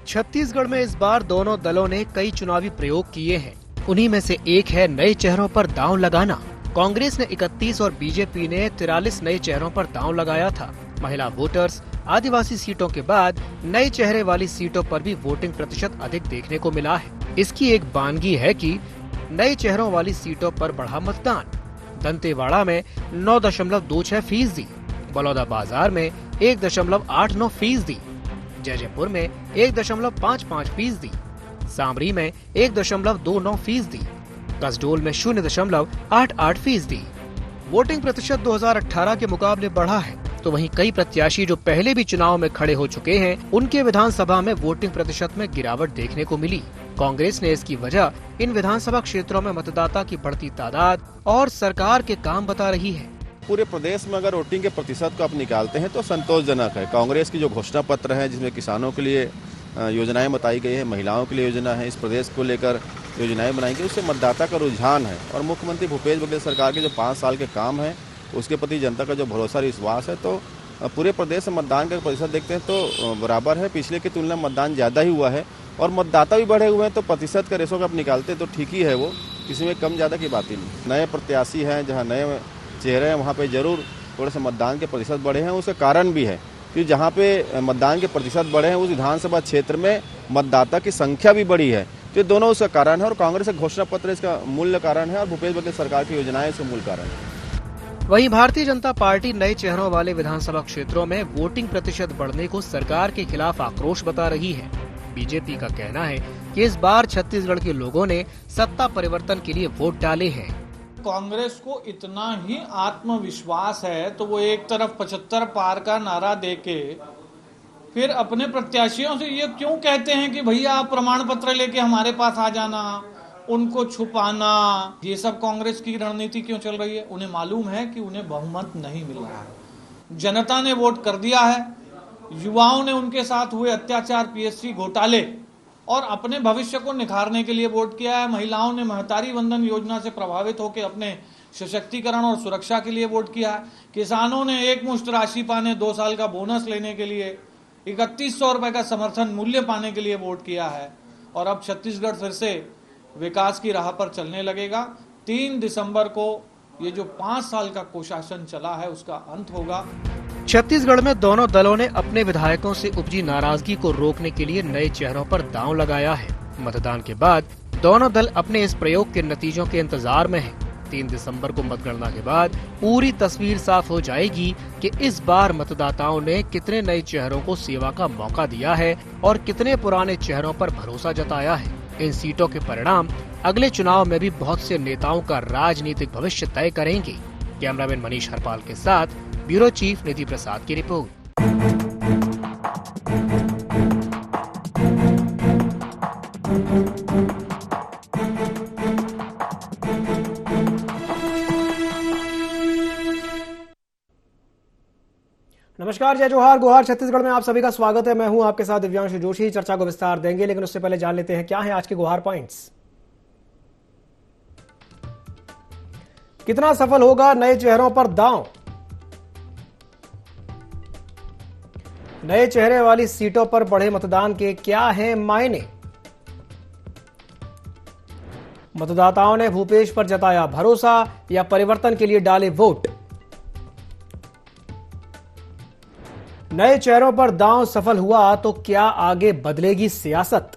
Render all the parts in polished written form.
छत्तीसगढ़ में इस बार दोनों दलों ने कई चुनावी प्रयोग किए हैं। उन्हीं में से एक है नए चेहरों पर दांव लगाना। कांग्रेस ने 31 और बीजेपी ने 43 नए चेहरों पर दांव लगाया था। महिला वोटर्स, आदिवासी सीटों के बाद नए चेहरे वाली सीटों पर भी वोटिंग प्रतिशत अधिक देखने को मिला है। इसकी एक वानगी है कि नए चेहरों वाली सीटों पर बढ़ा मतदान। दंतेवाड़ा में 9.26%, बलौदाबाजार में 1.89%, जयपुर में 1.55%, सामरी में 1.29%, कसडोल में 0.88%। वोटिंग प्रतिशत 2018 के मुकाबले बढ़ा है, तो वहीं कई प्रत्याशी जो पहले भी चुनाव में खड़े हो चुके हैं, उनके विधानसभा में वोटिंग प्रतिशत में गिरावट देखने को मिली। कांग्रेस ने इसकी वजह इन विधानसभा क्षेत्रों में मतदाता की बढ़ती तादाद और सरकार के काम बता रही है। पूरे प्रदेश में अगर वोटिंग के प्रतिशत को आप निकालते हैं तो संतोषजनक है। कांग्रेस की जो घोषणा पत्र है, जिसमें किसानों के लिए योजनाएं बताई गई है, महिलाओं के लिए योजना है, इस प्रदेश को लेकर योजनाएं बनाई गई, उससे मतदाता का रुझान है। और मुख्यमंत्री भूपेश बघेल सरकार के जो 5 साल के काम है, उसके प्रति जनता का जो भरोसा विश्वास है, तो पूरे प्रदेश में मतदान का प्रतिशत देखते हैं तो बराबर है। पिछले की तुलना में मतदान ज़्यादा ही हुआ है और मतदाता भी बढ़े हुए हैं, तो प्रतिशत का रेशो का आप निकालते तो ठीक ही है। वो इसमें कम ज़्यादा की बात ही नहीं। नए प्रत्याशी हैं, जहाँ नए चेहरे हैं, वहाँ पे जरूर थोड़े से मतदान के प्रतिशत बढ़े हैं। उसका कारण भी है कि जहाँ पे मतदान के प्रतिशत बढ़े हैं, उस विधानसभा क्षेत्र में मतदाता की संख्या भी बढ़ी है। तो ये दोनों उसका कारण है और कांग्रेस का घोषणा पत्र इसका मूल कारण है और भूपेश बघेल सरकार की योजनाएं इसका मूल कारण है। वहीं भारतीय जनता पार्टी नए चेहरों वाले विधानसभा क्षेत्रों में वोटिंग प्रतिशत बढ़ने को सरकार के खिलाफ आक्रोश बता रही है। बीजेपी का कहना है कि इस बार छत्तीसगढ़ के लोगों ने सत्ता परिवर्तन के लिए वोट डाले हैं। कांग्रेस को इतना ही आत्मविश्वास है तो वो एक तरफ 75 पार का नारा देके फिर अपने प्रत्याशियों से ये क्यों कहते हैं कि भैया आप प्रमाण पत्र लेके हमारे पास आ जाना, उनको छुपाना, ये सब कांग्रेस की रणनीति क्यों चल रही है? उन्हें मालूम है कि उन्हें बहुमत नहीं मिल रहा है। जनता ने वोट कर दिया है। युवाओं ने उनके साथ हुए अत्याचार, पीएससी घोटाले और अपने भविष्य को निखारने के लिए वोट किया है। महिलाओं ने महतारी वंदन योजना से प्रभावित होकर अपने सशक्तिकरण और सुरक्षा के लिए वोट किया है। किसानों ने एक मुश्त राशि पाने, 2 साल का बोनस लेने के लिए, 3100 रुपए का समर्थन मूल्य पाने के लिए वोट किया है। और अब छत्तीसगढ़ फिर से विकास की राह पर चलने लगेगा। 3 दिसंबर को ये जो 5 साल का कुशासन चला है, उसका अंत होगा। छत्तीसगढ़ में दोनों दलों ने अपने विधायकों से उपजी नाराजगी को रोकने के लिए नए चेहरों पर दांव लगाया है। मतदान के बाद दोनों दल अपने इस प्रयोग के नतीजों के इंतजार में हैं। 3 दिसंबर को मतगणना के बाद पूरी तस्वीर साफ हो जाएगी कि इस बार मतदाताओं ने कितने नए चेहरों को सेवा का मौका दिया है और कितने पुराने चेहरों पर भरोसा जताया है। इन सीटों के परिणाम अगले चुनाव में भी बहुत से नेताओं का राजनीतिक भविष्य तय करेंगे। कैमरामैन मनीष हरपाल के साथ ब्यूरो चीफ निधि प्रसाद की रिपोर्ट। नमस्कार, जय जोहार, गुहार। छत्तीसगढ़ में आप सभी का स्वागत है। मैं हूं आपके साथ दिव्यांश जोशी। चर्चा को विस्तार देंगे, लेकिन उससे पहले जान लेते हैं क्या है आज के गुहार पॉइंट्स। कितना सफल होगा नए चेहरों पर दांव? नए चेहरे वाली सीटों पर बढ़े मतदान के क्या हैं मायने? मतदाताओं ने भूपेश पर जताया भरोसा या परिवर्तन के लिए डाले वोट? नए चेहरों पर दांव सफल हुआ तो क्या आगे बदलेगी सियासत?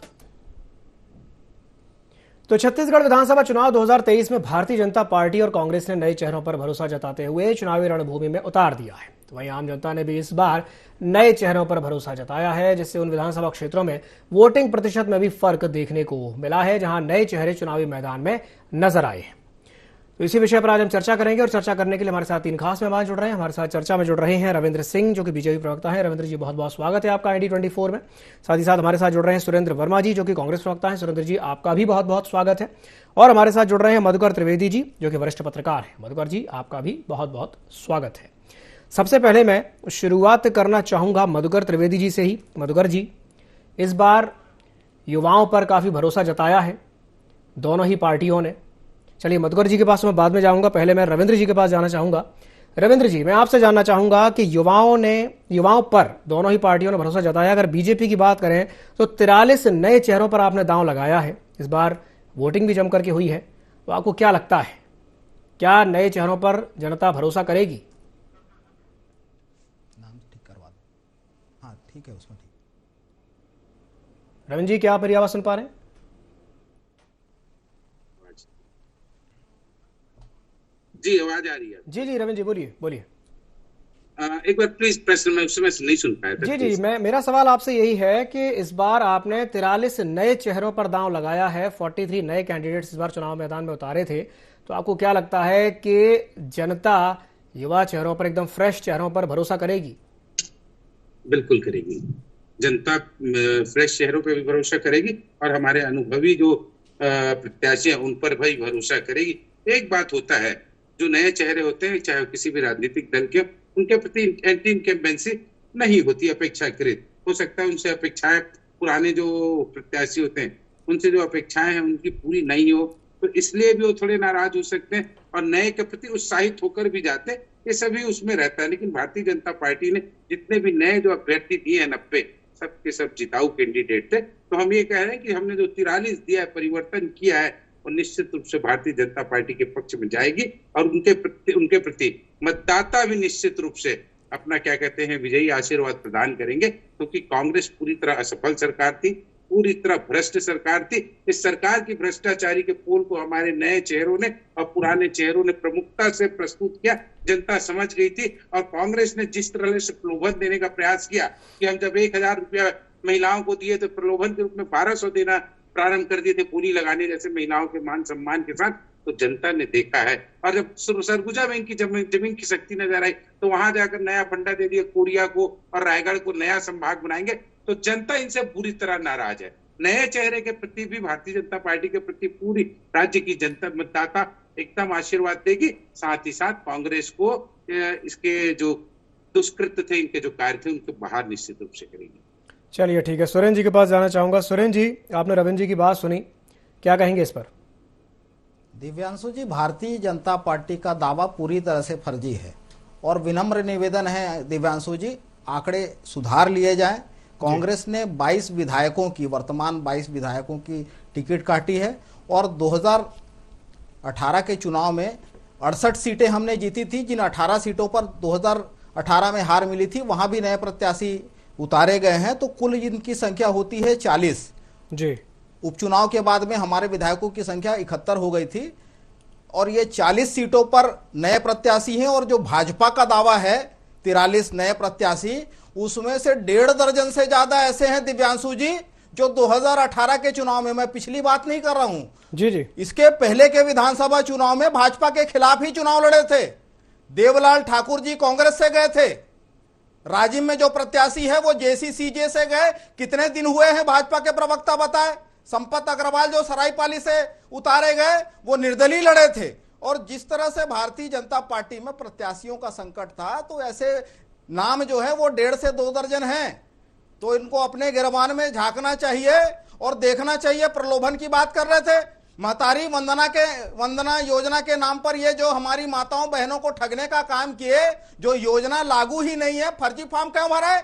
तो छत्तीसगढ़ विधानसभा चुनाव 2023 में भारतीय जनता पार्टी और कांग्रेस ने नए चेहरों पर भरोसा जताते हुए चुनावी रणभूमि में उतार दिया है। तो वहीं आम जनता ने भी इस बार नए चेहरों पर भरोसा जताया है, जिससे उन विधानसभा क्षेत्रों में वोटिंग प्रतिशत में भी फर्क देखने को मिला है, जहां नए चेहरे चुनावी मैदान में नजर आए हैं। तो इसी विषय पर आज हम चर्चा करेंगे और चर्चा करने के लिए हमारे साथ 3 खास मेहमान जुड़ रहे हैं। हमारे साथ चर्चा में जुड़ रहे हैं रविंद्र सिंह, जो कि बीजेपी प्रवक्ता है। रविंद्र जी, बहुत बहुत स्वागत है आपका ID24 में। साथ ही साथ हमारे साथ जुड़ रहे हैं सुरेंद्र वर्मा जी, जो कि कांग्रेस प्रवक्ता है। सुरेंद्र जी, आपका भी बहुत बहुत स्वागत है। और हमारे साथ जुड़ रहे हैं मधुकर त्रिवेदी जी, जो कि वरिष्ठ पत्रकार हैं। मधुकर जी, आपका भी बहुत बहुत स्वागत है। सबसे पहले मैं शुरुआत करना चाहूंगा मधुकर त्रिवेदी जी से ही। मधुकर जी, इस बार युवाओं पर काफी भरोसा जताया है दोनों ही पार्टियों ने। चलिए, मधुकर जी के पास मैं बाद में जाऊंगा, पहले मैं रविंद्र जी के पास जाना चाहूंगा। रविंद्र जी, मैं आपसे जानना चाहूंगा कि युवाओं पर दोनों ही पार्टियों ने भरोसा जताया। अगर बीजेपी की बात करें तो 43 नए चेहरों पर आपने दांव लगाया है। इस बार वोटिंग भी जम करके हुई है, तो आपको क्या लगता है, क्या नए चेहरों पर जनता भरोसा करेगी? नाम ठीक करवा दो। हाँ ठीक है, उसमें ठीक। रविंद्र जी, क्या आप मेरी आवाज सुन पा रहे हैं? जी आवाज आ रही है। जी जी रविंद्र जी, बोलिए बोलिए। एक बार प्लीज प्रश्न मैं उसमें नहीं सुन पाया था। जी, मेरा सवाल आपसे यही है कि इस बार आपने 43 नए चेहरों पर दांव लगाया है, 43 नए कैंडिडेट्स इस बार चुनाव मैदान में उतारे थे, तो आपको क्या लगता है कि जनता युवा चेहरों पर, एकदम फ्रेश चेहरों पर भरोसा करेगी? बिल्कुल करेगी। जनता फ्रेश चेहरों पर भी भरोसा करेगी और हमारे अनुभवी जो प्रत्याशी हैं उन पर भी भरोसा करेगी। एक बात होता है, जो नए चेहरे होते हैं चाहे किसी भी राजनीतिक दल के, उनके प्रति एंटी इनकम्बेंसी नहीं होती, अपेक्षाकृत। हो सकता है उनसे अपेक्षाएं, पुराने जो प्रत्याशी होते हैं उनसे जो अपेक्षाएं हैं उनकी पूरी नहीं हो, तो इसलिए भी वो थोड़े नाराज हो सकते हैं और नए के प्रति उत्साहित होकर भी जाते हैं। ये सभी उसमें रहता है। लेकिन भारतीय जनता पार्टी ने जितने भी नए जो अभ्यर्थी दिए हैं 90, सबके सब जिताऊ कैंडिडेट थे। तो हम ये कह रहे हैं कि हमने जो 43 दिया है, परिवर्तन किया है, और निश्चित रूप से भारतीय जनता पार्टी के पक्ष में जाएगी और उनके प्रति मतदाता भी निश्चित रूप से अपना क्या कहते हैं विजयी आशीर्वाद प्रदान करेंगे, क्योंकि कांग्रेस पूरी तरह असफल सरकार थी, पूरी तरह भ्रष्ट सरकार थी। इस सरकार की भ्रष्टाचारी के पोल को हमारे नए चेहरों ने और पुराने चेहरों ने प्रमुखता से प्रस्तुत किया। जनता समझ गई थी और कांग्रेस ने जिस तरह से प्रलोभन देने का प्रयास किया कि हम जब 1000 रुपया महिलाओं को दिए तो प्रलोभन के रूप में 1200 देना प्रारंभ कर दिए थे, बोली लगाने जैसे महिलाओं के मान सम्मान के साथ, तो जनता ने देखा है। और जब सरगुजा बैंक की जमीन की शक्ति नजर आई तो वहां जाकर नया फंडा दे दिया, कोरिया को और रायगढ़ को नया संभाग बनाएंगे, तो जनता इनसे बुरी तरह नाराज है। नए चेहरे के प्रति भी भारतीय जनता पार्टी के प्रति पूरी राज्य की जनता मतदाता एकदम आशीर्वाद देगी। साथ ही साथ कांग्रेस को इसके जो दुष्कृत्य थे, इनके जो कार्य थे, उनके बाहर निश्चित रूप से करेगी। चलिए ठीक है, सुरेंद्र जी के पास जाना चाहूंगा। सुरेंद्र जी, आपने रविंद्र जी की बात सुनी, क्या कहेंगे इस पर? दिव्यांशु जी, भारतीय जनता पार्टी का दावा पूरी तरह से फर्जी है और विनम्र निवेदन है दिव्यांशु जी, आंकड़े सुधार लिए जाएं। कांग्रेस ने 22 विधायकों की, वर्तमान 22 विधायकों की टिकट काटी है और 2018 के चुनाव में 68 सीटें हमने जीती थी। जिन 18 सीटों पर 2018 में हार मिली थी, वहां भी नए प्रत्याशी उतारे गए हैं, तो कुल इनकी संख्या होती है 40 जी। उपचुनाव के बाद में हमारे विधायकों की संख्या 71 हो गई थी और ये 40 सीटों पर नए प्रत्याशी हैं। और जो भाजपा का दावा है 43 नए प्रत्याशी, उसमें से 1.5 दर्जन से ज्यादा ऐसे हैं दिव्यांशु जी जो 2018 के चुनाव में, मैं पिछली बात नहीं कर रहा हूं जी जी, इसके पहले के विधानसभा चुनाव में भाजपा के खिलाफ ही चुनाव लड़े थे। देवलाल ठाकुर जी कांग्रेस से गए थे। राजिम में जो प्रत्याशी है वो जेसीसीजे से गए। कितने दिन हुए हैं भाजपा के प्रवक्ता बताए। संपत अग्रवाल जो सरायपाली से उतारे गए वो निर्दलीय लड़े थे। और जिस तरह से भारतीय जनता पार्टी में प्रत्याशियों का संकट था, तो ऐसे नाम जो है वो 1.5 से 2 दर्जन हैं। तो इनको अपने गिरबान में झांकना चाहिए और देखना चाहिए। प्रलोभन की बात कर रहे थे, महतारी वंदना योजना के नाम पर ये जो हमारी माताओं बहनों को ठगने का काम किए, जो योजना लागू ही नहीं है, फर्जी फॉर्म क्यों भरा है?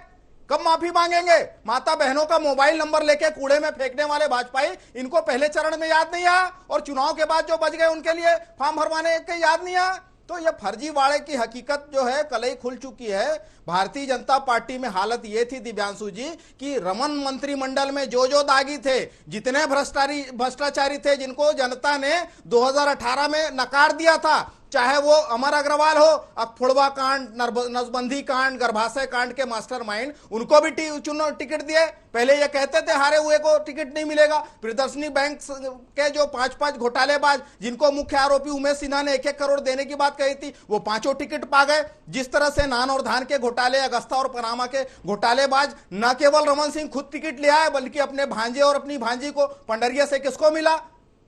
कब माफी मांगेंगे? माता बहनों का मोबाइल नंबर लेके कूड़े में फेंकने वाले भाजपाई, इनको पहले चरण में याद नहीं आया और चुनाव के बाद जो बच गए उनके लिए फॉर्म भरवाने के याद नहीं आया। तो ये फर्जीवाड़े की हकीकत जो है कलई खुल चुकी है। भारतीय जनता पार्टी में हालत ये थी दिव्यांशु जी कि रमन मंत्रिमंडल में जो दागी थे, जितने भ्रष्टाचारी थे, जिनको जनता ने 2018 में नकार दिया था, चाहे वो अमर अग्रवाल हो, अखफुड़वा कांड, नसबंदी कांड, गर्भाशय कांड के मास्टरमाइंड, उनको भी टिकट दिए। पहले ये कहते थे हारे हुए को टिकट नहीं मिलेगा। प्रियदर्शनी बैंक के जो 5 घोटालेबाज, जिनको मुख्य आरोपी उमेश सिन्हा ने 1-1 करोड़ देने की बात कही थी, वो 5 टिकट पा गए। जिस तरह से नान और धान के घोटाले, अगस्ता और पनामा के घोटालेबाज, न केवल रमन सिंह खुद टिकट ले आए, बल्कि अपने भांजे और अपनी भांजी को पंडरिया से किसको मिला,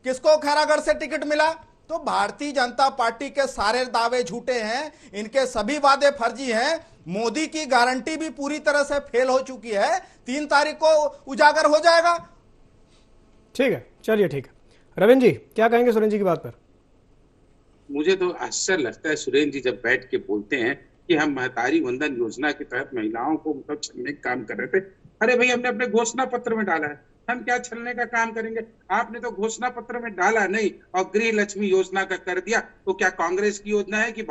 किसको खैरागढ़ से टिकट मिला। तो भारतीय जनता पार्टी के सारे दावे झूठे हैं, इनके सभी वादे फर्जी हैं। मोदी की गारंटी भी पूरी तरह से फेल हो चुकी है। 3 तारीख को उजागर हो जाएगा। ठीक है, चलिए ठीक है। रविंद्र जी, क्या कहेंगे सुरेंद्र जी की बात पर? मुझे तो आश्चर्य लगता है सुरेंद्र जी जब बैठ के बोलते हैं कि हम महतारी वंदन योजना के तहत महिलाओं को मतलब छलने का काम कर रहे थे। अरे भाई, हमने अपने घोषणा पत्र में डाला है, हम क्या छलने का काम करेंगे? आपने तो घोषणा पत्र में डाला नहीं और गृह लक्ष्मी योजना का कर दिया। तो क्या कांग्रेस की योजना है कि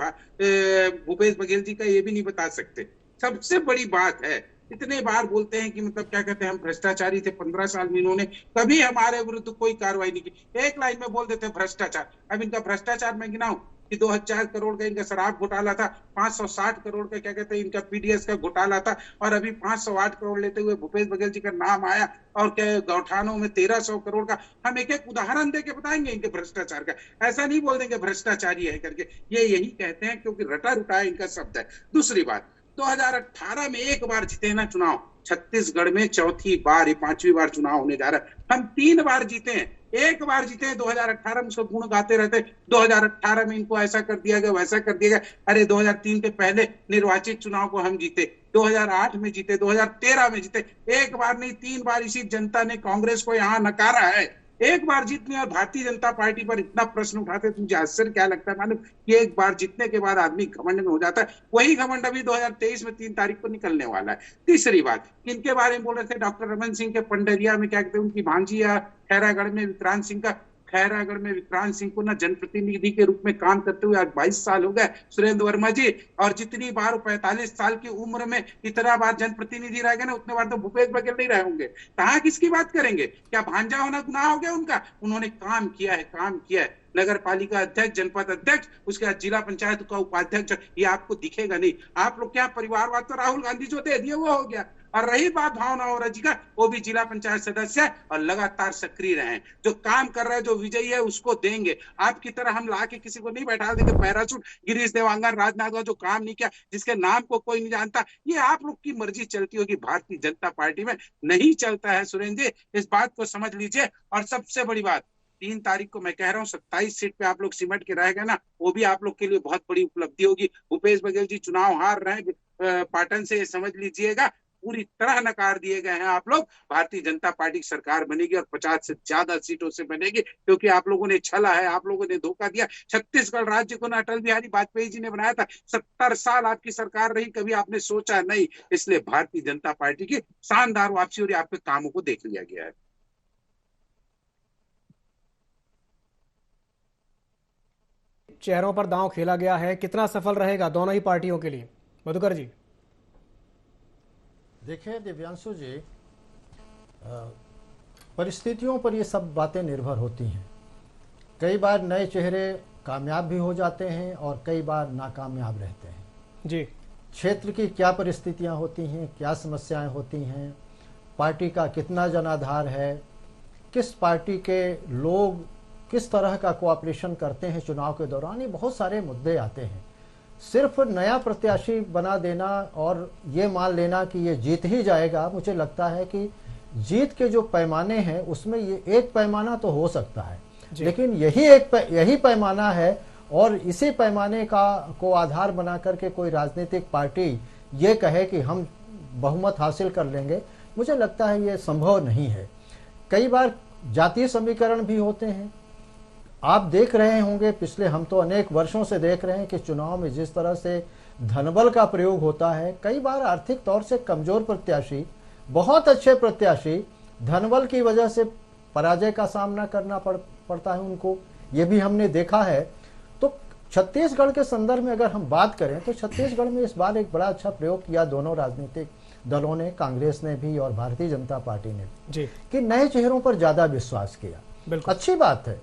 भूपेश बघेल जी का? ये भी नहीं बता सकते। सबसे बड़ी बात है, इतने बार बोलते हैं कि मतलब क्या कहते हैं, हम भ्रष्टाचारी थे 15 साल में, इन्होंने कभी हमारे विरुद्ध कोई कार्रवाई नहीं की। एक लाइन में बोल देते भ्रष्टाचार। अब इनका भ्रष्टाचार मैं गिनाऊं कि 2000 करोड़ का इनका शराब घोटाला था, 560 करोड़ का क्या कहते हैं इनका पीडीएस का घोटाला था, और अभी 508 करोड़ लेते हुए भूपेश बघेल जी का नाम आया, और क्या गौठानों में 1300 करोड़ का। हम एक एक उदाहरण देके बताएंगे इनके भ्रष्टाचार का, ऐसा नहीं बोल देंगे भ्रष्टाचारी है करके। ये यही कहते हैं क्योंकि रटा रुटा इनका शब्द है। दूसरी बात, 2018 में एक बार जीते ना चुनाव, छत्तीसगढ़ में चौथी बार, ये 5वीं बार चुनाव होने जा रहा है। हम 3 बार जीते हैं, एक बार जीते हैं 2018 में, उसको गुण गाते रहते 2018 में इनको ऐसा कर दिया गया, वैसा कर दिया गया। अरे 2003 के पहले निर्वाचित चुनाव को हम जीते, 2008 में जीते, 2013 में जीते। एक बार नहीं 3 बार इसी जनता ने कांग्रेस को यहाँ नकारा है। एक बार जीतने और भारतीय जनता पार्टी पर इतना प्रश्न उठाते, तो मुझे आश्चर्य क्या लगता है मालूम, कि एक बार जीतने के बाद आदमी घमंड में हो जाता है। वही घमंड अभी 2023 में 3 तारीख को निकलने वाला है। तीसरी बात, इनके बारे में बोल रहे थे डॉक्टर रमन सिंह के पंडरिया में क्या कहते हैं, उनकी भांजी या खैरागढ़ में विक्रांत सिंह का, खैरागढ़ में विक्रांत सिंह को ना जनप्रतिनिधि के रूप में काम करते हुए आज 22 साल हो गए सुरेंद्र वर्मा जी। और जितनी बार 45 साल की उम्र में इतना बार जनप्रतिनिधि रह गए ना, उतने बार तो भूपेश बघेल नहीं रहे होंगे। कहाँ किसकी बात करेंगे? क्या भांजा होना गुनाह हो गया उनका? उन्होंने काम किया है, काम किया है। नगर पालिका अध्यक्ष, जनपद अध्यक्ष, उसके बाद जिला पंचायत का उपाध्यक्ष, ये आपको दिखेगा नहीं। आप लोग क्या परिवारवाद तो राहुल गांधी जो दे दिए वो हो गया। और रही बात भावना और जी का, वो भी जिला पंचायत सदस्य है और लगातार सक्रिय रहे। जो काम कर रहे हैं, जो विजयी है, उसको देंगे। आपकी तरह हम ला के किसी को नहीं बैठा देंगे पैराशूट। गिरीश देवांगन, राजनाथ जो काम नहीं किया, जिसके नाम को कोई नहीं जानता, ये आप लोग की मर्जी चलती होगी। भारतीय जनता पार्टी में नहीं चलता है सुरेंद्र जी, इस बात को समझ लीजिए। और सबसे बड़ी बात, 3 तारीख को मैं कह रहा हूँ 27 सीट पे आप लोग सिमट के रह गए ना, वो भी आप लोग के लिए बहुत बड़ी उपलब्धि होगी। भूपेश बघेल जी चुनाव हार रहे हैं पाटन से, समझ लीजिएगा पूरी तरह नकार दिए गए हैं आप लोग। भारतीय जनता पार्टी की सरकार बनेगी और 50 से ज्यादा सीटों से बनेगी, क्योंकि आप लोगों ने छला है, आप लोगों ने धोखा दिया। छत्तीसगढ़ राज्य को ना अटल बिहारी वाजपेयी जी ने बनाया था, 70 साल आपकी सरकार रही, कभी आपने सोचा नहीं। इसलिए भारतीय जनता पार्टी की शानदार वापसी और आपके कामों को देख लिया गया है। चेहरों पर दांव खेला गया है, कितना सफल रहेगा दोनों ही पार्टियों के लिए? मधुकर जी। देखिए दिव्यांशु जी, परिस्थितियों पर ये सब बातें निर्भर होती हैं। कई बार नए चेहरे कामयाब भी हो जाते हैं और कई बार नाकामयाब रहते हैं जी। क्षेत्र की क्या परिस्थितियां होती हैं, क्या समस्याएं होती हैं, पार्टी का कितना जनाधार है, किस पार्टी के लोग किस तरह का कोऑपरेशन करते हैं चुनाव के दौरान, ये बहुत सारे मुद्दे आते हैं। सिर्फ नया प्रत्याशी बना देना और ये मान लेना कि ये जीत ही जाएगा, मुझे लगता है कि जीत के जो पैमाने हैं उसमें ये एक पैमाना तो हो सकता है, लेकिन यही पैमाना है। और इसी पैमाने को आधार बना करके कोई राजनीतिक पार्टी ये कहे कि हम बहुमत हासिल कर लेंगे, मुझे लगता है ये संभव नहीं है। कई बार जातीय समीकरण भी होते हैं। आप देख रहे होंगे, पिछले हम तो अनेक वर्षों से देख रहे हैं कि चुनाव में जिस तरह से धनबल का प्रयोग होता है, कई बार आर्थिक तौर से कमजोर प्रत्याशी, बहुत अच्छे प्रत्याशी, धनबल की वजह से पराजय का सामना करना पड़ता है उनको, ये भी हमने देखा है। तो छत्तीसगढ़ के संदर्भ में अगर हम बात करें तो छत्तीसगढ़ में इस बार एक बड़ा अच्छा प्रयोग किया दोनों राजनीतिक दलों ने, कांग्रेस ने भी और भारतीय जनता पार्टी ने भी, कि नए चेहरों पर ज्यादा विश्वास किया। अच्छी बात है,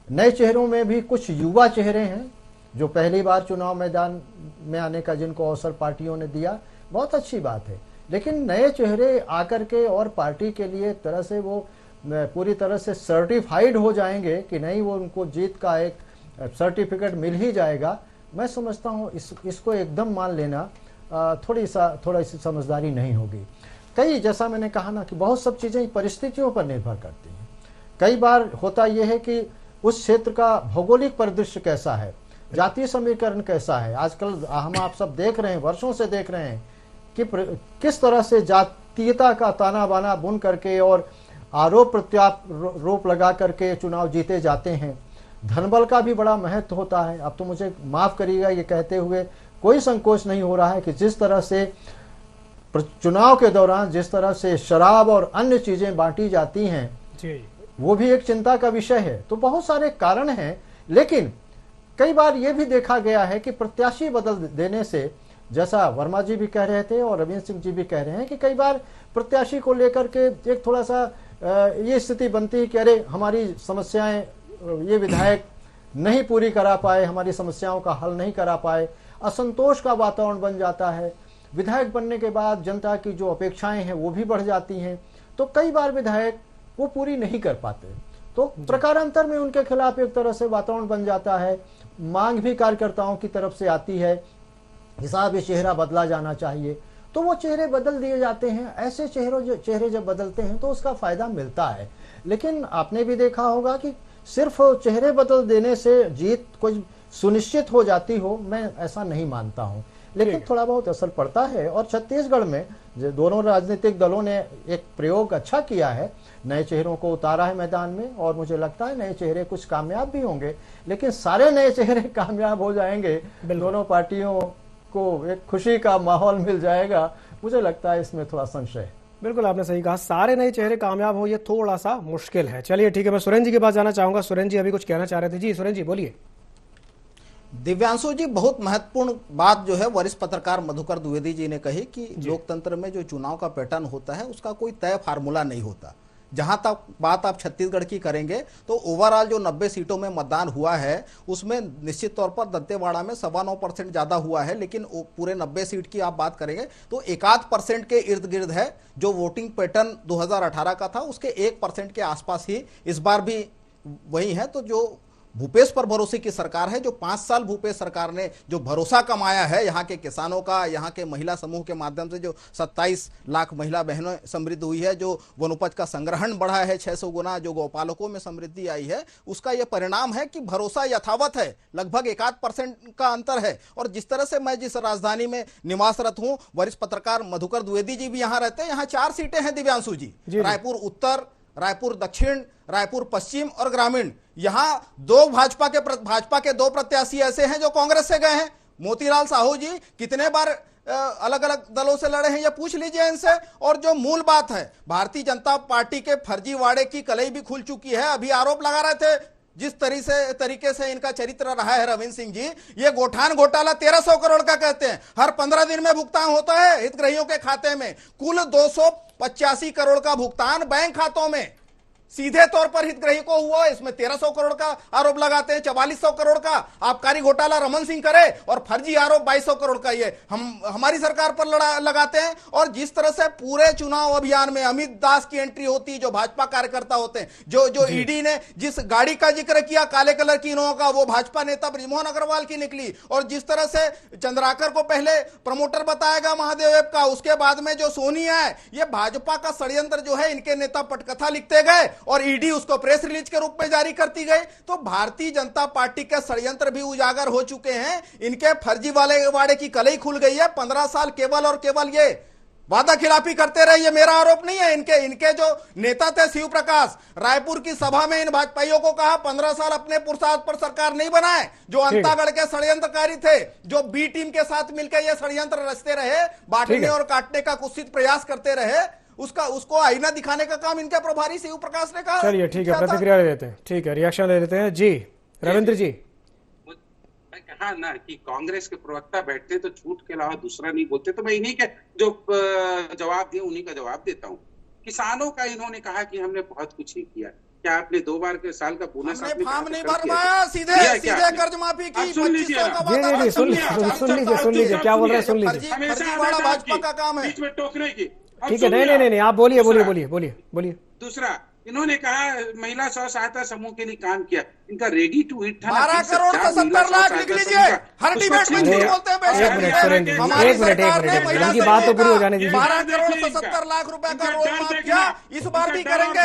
नए चेहरों में भी कुछ युवा चेहरे हैं जो पहली बार चुनाव मैदान में आने का जिनको अवसर पार्टियों ने दिया, बहुत अच्छी बात है। लेकिन नए चेहरे आकर के और पार्टी के लिए तरह से वो पूरी तरह से सर्टिफाइड हो जाएंगे कि नहीं, वो उनको जीत का एक सर्टिफिकेट मिल ही जाएगा, मैं समझता हूँ इसको एकदम मान लेना थोड़ी सी समझदारी नहीं होगी। कई, जैसा मैंने कहा ना कि बहुत सब चीज़ें परिस्थितियों पर निर्भर करती हैं। कई बार होता यह है कि उस क्षेत्र का भौगोलिक परिदृश्य कैसा है, जातीय समीकरण कैसा है। आजकल हम आप सब देख रहे हैं, वर्षों से देख रहे हैं कि किस तरह से जातीयता का ताना बाना बुन करके और आरोप प्रत्यारोप लगा करके चुनाव जीते जाते हैं। धनबल का भी बड़ा महत्व होता है। अब तो मुझे माफ करिएगा ये कहते हुए कोई संकोच नहीं हो रहा है कि जिस तरह से चुनाव के दौरान जिस तरह से शराब और अन्य चीजें बांटी जाती हैं जी, वो भी एक चिंता का विषय है। तो बहुत सारे कारण हैं, लेकिन कई बार ये भी देखा गया है कि प्रत्याशी बदल देने से, जैसा वर्मा जी भी कह रहे थे और रविंद्र सिंह जी भी कह रहे हैं कि कई बार प्रत्याशी को लेकर के एक थोड़ा सा ये स्थिति बनती है कि अरे हमारी समस्याएं ये विधायक नहीं पूरी करा पाए, हमारी समस्याओं का हल नहीं करा पाए, असंतोष का वातावरण बन जाता है। विधायक बनने के बाद जनता की जो अपेक्षाएं हैं वो भी बढ़ जाती हैं, तो कई बार विधायक वो पूरी नहीं कर पाते, तो प्रकारांतर में उनके खिलाफ एक तरह से वातावरण बन जाता है। मांग भी कार्यकर्ताओं की तरफ से आती है कि साहब ये चेहरा बदला जाना चाहिए, तो वो चेहरे बदल दिए जाते हैं। ऐसे चेहरे जब बदलते हैं तो उसका फायदा मिलता है। लेकिन आपने भी देखा होगा कि सिर्फ चेहरे बदल देने से जीत कुछ सुनिश्चित हो जाती हो, मैं ऐसा नहीं मानता हूं, लेकिन थोड़ा बहुत असर पड़ता है। और छत्तीसगढ़ में जो दोनों राजनीतिक दलों ने एक प्रयोग अच्छा किया है, नए चेहरों को उतारा है मैदान में, और मुझे लगता है नए चेहरे कुछ कामयाब भी होंगे। लेकिन सारे नए चेहरे कामयाब हो जाएंगे, दोनों पार्टियों को एक खुशी का माहौल मिल जाएगा, मुझे लगता है इसमें थोड़ा संशय है। बिल्कुल आपने सही कहा, सारे नए चेहरे कामयाब हो ये थोड़ा सा मुश्किल है। चलिए ठीक है, मैं सुरेंद्र जी के पास जाना चाहूंगा। सुरेंद्र जी अभी कुछ कहना चाह रहे थे। जी सुरेंद्र जी बोलिए। दिव्यांशु जी, बहुत महत्वपूर्ण बात जो है वरिष्ठ पत्रकार मधुकर द्विवेदी जी ने कही कि लोकतंत्र में जो चुनाव का पैटर्न होता है उसका कोई तय फार्मूला नहीं होता। जहां तक बात आप छत्तीसगढ़ की करेंगे तो ओवरऑल जो 90 सीटों में मतदान हुआ है उसमें निश्चित तौर पर दंतेवाड़ा में 9.25% ज्यादा हुआ है, लेकिन पूरे 90 सीट की आप बात करेंगे तो 1% के इर्द गिर्द है। जो वोटिंग पैटर्न 2018 का था उसके 1% के आसपास ही इस बार भी वही है। तो जो भूपेश पर भरोसे की सरकार है, जो 5 साल भूपेश सरकार ने जो भरोसा कमाया है यहाँ के किसानों का, यहाँ के महिला समूह के माध्यम से जो 27 लाख महिला बहनों समृद्ध हुई है, जो वनोपज का संग्रहण बढ़ा है 600 गुना, जो गौपालकों में समृद्धि आई है, उसका यह परिणाम है कि भरोसा यथावत है। लगभग 1% का अंतर है। और जिस तरह से मैं जिस राजधानी में निवासरत हूँ, वरिष्ठ पत्रकार मधुकर द्विवेदी जी भी यहाँ रहते हैं। यहाँ 4 सीटें हैं दिव्यांशु जी, रायपुर उत्तर, रायपुर दक्षिण, रायपुर पश्चिम और ग्रामीण। यहां भाजपा के 2 प्रत्याशी ऐसे हैं जो कांग्रेस से गए हैं। मोतीलाल साहू जी कितने बार अलग अलग दलों से लड़े हैं, ये पूछ लीजिए इनसे। और जो मूल बात है, भारतीय जनता पार्टी के फर्जीवाड़े की कलई भी खुल चुकी है। अभी आरोप लगा रहे थे जिस तरीके से इनका चरित्र रहा है रविंद्र सिंह जी, ये गोठान घोटाला 1300 करोड़ का कहते हैं, हर 15 दिन में भुगतान होता है हितग्राहियों के खाते में। कुल 285 करोड़ का भुगतान बैंक खातों में सीधे तौर पर हितग्राही को हुआ, इसमें 1300 करोड़ का आरोप लगाते हैं। 4400 करोड़ का आबकारी घोटाला रमन सिंह करे और फर्जी आरोप 2200 करोड़ का ये हमारी सरकार पर लगाते हैं। और जिस तरह से पूरे चुनाव अभियान में अमित दास की एंट्री होती, जो भाजपा कार्यकर्ता होते हैं, जो ईडी ने जिस गाड़ी का जिक्र किया काले कलर की इनोवा का, वो भाजपा नेता ब्रिजमोहन अग्रवाल की निकली। और जिस तरह से चंद्राकर को पहले प्रमोटर बताएगा महादेव का, उसके बाद में जो सोनिया है, ये भाजपा का षड्यंत्र जो है, इनके नेता पटकथा लिखते गए और ईडी उसको प्रेस रिलीज के रूप में जारी करती गई। तो भारतीय जनता पार्टी के षड्यंत्र भी उजागर हो चुके हैं, इनके फर्जी वाड़े की कलई खुल गई है। 15 साल केवल और केवल ये वादा खिलाफी करते रहे, ये मेरा आरोप नहीं है। इनके जो नेता थे शिव प्रकाश, रायपुर की सभा में इन भाजपाइयों को कहा 15 साल अपने पुरुषार्थ पर सरकार नहीं बनाए। जो अंतागढ़ के षड्यंत्रकारी थे, जो बी टीम के साथ मिलकर ये षड्यंत्र रचते रहे, बांटने और काटने का कुत्सित प्रयास करते रहे, उसको आईना दिखाने का काम इनके प्रभारी शिव प्रकाश ने कहा। चलिए ठीक है, प्रतिक्रिया ले लेते हैं। ठीक है, रिएक्शन ले लेते हैं। जी रविंद्र जी। मैं कहा ना कि कांग्रेस के प्रवक्ता बैठते तो झूठ के अलावा दूसरा नहीं बोलते, तो मैं इन्हीं के जो जवाब दिए उन्हीं का जवाब देता हूँ। किसानों का इन्होंने कहा कि हमने बहुत कुछ ही किया। क्या आपने 2 बार के साल का बोनस फॉर्म नहीं भरवाया, सीधे कर्ज माफी की? सुन लीजिए क्या बोल रहे हैं, सुन लीजिए। भाजपा का काम है बीच में टोकने की। ठीक है, नहीं आप बोलिए। दूसरा, इन्होंने कहा महिला स्व सहायता समूह के लिए काम किया, इनका रेडी टू ईट था। 12 करोड़ से 70 लाख लिख लीजिए, हर डिबेट में झूठ बोलते हैं। एक मिनट उनकी बात तो पूरी हो जाने दीजिए। 12 करोड़ से 70 लाख रुपए का रोड माफ किया, इस बार भी करेंगे,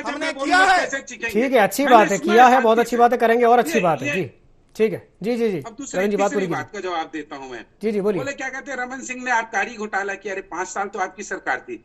हमने किया है। ठीक है, अच्छी बात है, किया है, बहुत अच्छी बात है, करेंगे और अच्छी बात है। जी ठीक है, जी अब दूसरी बात का जवाब देता हूं मैं। जी बोलिए। बोले क्या कहते हैं, रमन सिंह ने आबकारी घोटाला किया। अरे 5 साल तो आपकी सरकार थी,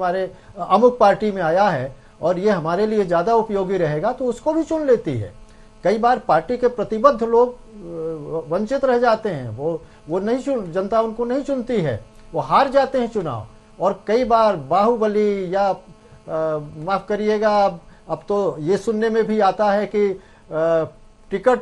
हमारे अमुक पार्टी में आया है और ये हमारे लिए ज़्यादा उपयोगी रहेगा तो उसको भी चुन लेती है। कई बार पार्टी के प्रतिबद्ध लोग वंचित रह जाते हैं, वो नहीं जनता उनको नहीं चुनती है, वो हार जाते हैं चुनाव। और कई बार बाहुबली या माफ करिएगा, अब तो ये सुनने में भी आता है कि टिकट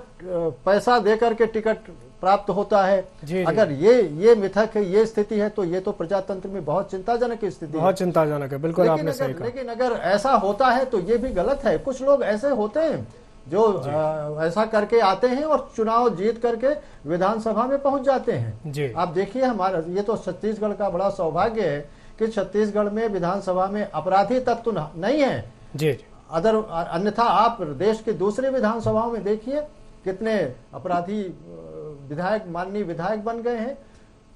पैसा देकर के टिकट प्राप्त होता है। जी। अगर ये मिथक है, ये स्थिति है, तो ये तो प्रजातंत्र में बहुत चिंताजनक स्थिति है, बहुत चिंताजनक है। बिल्कुल आपने सही कहा। लेकिन अगर ऐसा होता है तो ये भी गलत है। कुछ लोग ऐसे होते हैं जो ऐसा करके आते हैं और चुनाव जीत करके विधानसभा में पहुंच जाते हैं। जी। आप देखिए, हमारा ये तो छत्तीसगढ़ का बड़ा सौभाग्य है कि छत्तीसगढ़ में विधानसभा में अपराधी तत्व नहीं है। जी। अन्यथा आप देश के दूसरे विधानसभाओं में देखिए कितने अपराधी विधायक, माननीय विधायक बन गए हैं।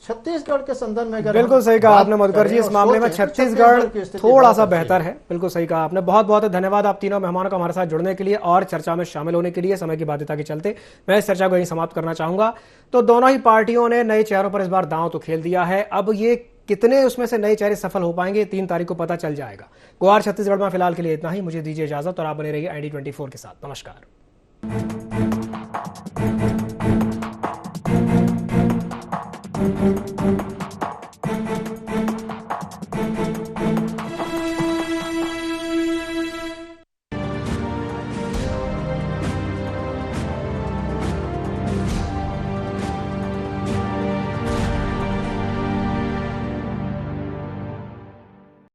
छत्तीसगढ़ के संदर्भ में अगर बिल्कुल सही कहा आपने मधुकर जी, इस मामले में छत्तीसगढ़ थोड़ा सा बेहतर है। बिल्कुल सही कहा आपने। बहुत बहुत धन्यवाद आप तीनों मेहमानों का हमारे साथ जुड़ने के लिए और चर्चा में शामिल होने के लिए। समय की बाध्यता के चलते मैं इस चर्चा को यहीं समाप्त करना चाहूंगा। तो दोनों ही पार्टियों ने नए चेहरों पर इस बार दांव तो खेल दिया है। अब ये कितने उसमें से नए चेहरे सफल हो पाएंगे 3 तारीख को पता चल जाएगा। गुवार छत्तीसगढ़ में फिलहाल के लिए इतना ही। मुझे दीजिए इजाजत और आप बने रहिए ID24 के साथ। नमस्कार।